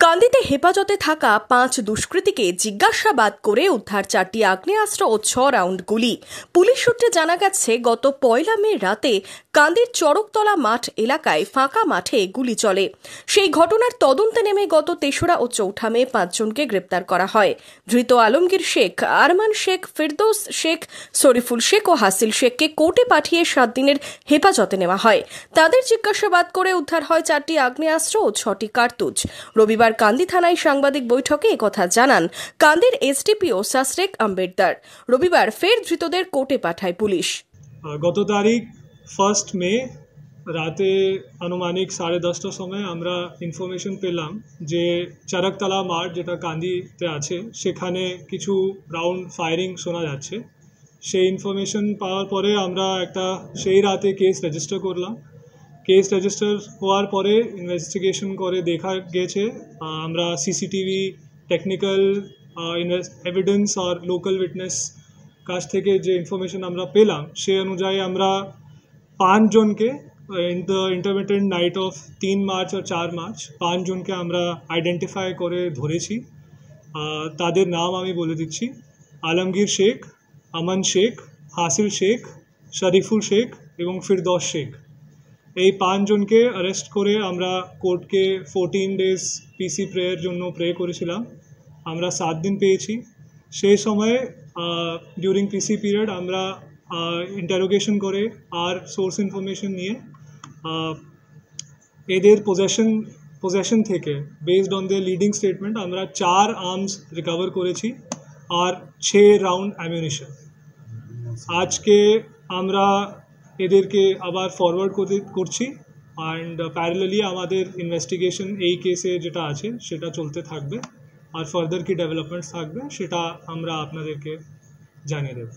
কান্দিতে হেফাজতে থাকা 5 দুষ্কৃতীকে জিজ্ঞাসাবাদ করে উদ্ধার 4টি আগ্নেয়াস্ত্র ও 6 রাউন্ড গুলি। পুলিশ সূত্রে জানা গেছে, গত 1 মে রাতে কান্দির চড়কতলা মাঠ এলাকায় ফাঁকা মাঠে গুলি চলে। সেই ঘটনার তদন্তে নেমে গত 3রা ও 4ঠা মে 5 জনকে গ্রেপ্তার করা হয়। ধৃত আলমগীর শেখ, আরমান শেখ, ফিরদৌস শেখ, শরীফুল শেখ ও হাসিল শেখকে কোর্টে পাঠিয়ে 7 দিনের হেফাজতে নেওয়া হয়। তাদের জিজ্ঞাসাবাদ করে উদ্ধার হয় 4টি আগ্নেয়াস্ত্র ও 6টি কার্তুজ। রবিবার কান্দি থানায় সাংবাদিক বৈঠকে একথা জানান কান্দির এসডিপিও সাসরেক আম্বেদদার। রবিবার ফের ধৃতদের কোর্টে পাঠায় পুলিশ। গত তারিখ 1 মে রাতে আনুমানিক 10:30টার সময় আমরা ইনফরমেশন পেলাম যে চড়কতলা মাঠ, যেটা কান্দিতে আছে, সেখানে কিছু রাউন্ড ফায়ারিং শোনা যাচ্ছে। সেই ইনফরমেশন পাওয়ার পরে আমরা সেই রাতে কেস রেজিস্টার করলাম। কেস রেজিস্টার হওয়ার পরে ইনভেস্টিগেশন করে দেখা গেছে আমরা সিসিটিভি, টেকনিক্যাল এভিডেন্স আর লোকাল উইটনেস কাছ থেকে যে ইনফরমেশন আমরা পেলাম, সে অনুযায়ী আমরা 5 জনকে in the intermittent night of 3 March আর 4 মার্চ 5 জনকে আমরা আইডেন্টিফাই করে ধরেছি। তাদের নাম আমি বলে দিচ্ছি: আলমগীর শেখ, আমান শেখ, হাসিল শেখ, শরীফুল শেখ এবং ফিরদৌস শেখ। এই 5 জনকে অ্যারেস্ট করে আমরা কোর্টকে 14 ডেজ পিসি প্রেয়ের জন্য প্রে করেছিলাম। আমরা 7 দিন পেয়েছি। সেই সময় ডিউরিং পিসি পিরিয়ড আমরা ইন্টারোগেশন করে আর সোর্স ইনফরমেশন নিয়ে এদের পজেশন থেকে based on the leading statement আমরা 4 আর্মস রিকভার করেছি আর 6 রাউন্ড অ্যামিউনিশন। আজকে আমরা এদেরকে আবার ফরওয়ার্ড করছি অ্যান্ড প্যারালালি আমাদের ইনভেস্টিগেশন এই কেসে যেটা আছে সেটা চলতে থাকবে। আর ফার্দার কি ডেভেলপমেন্টস থাকবে সেটা আমরা আপনাদেরকে জানিয়ে দেব।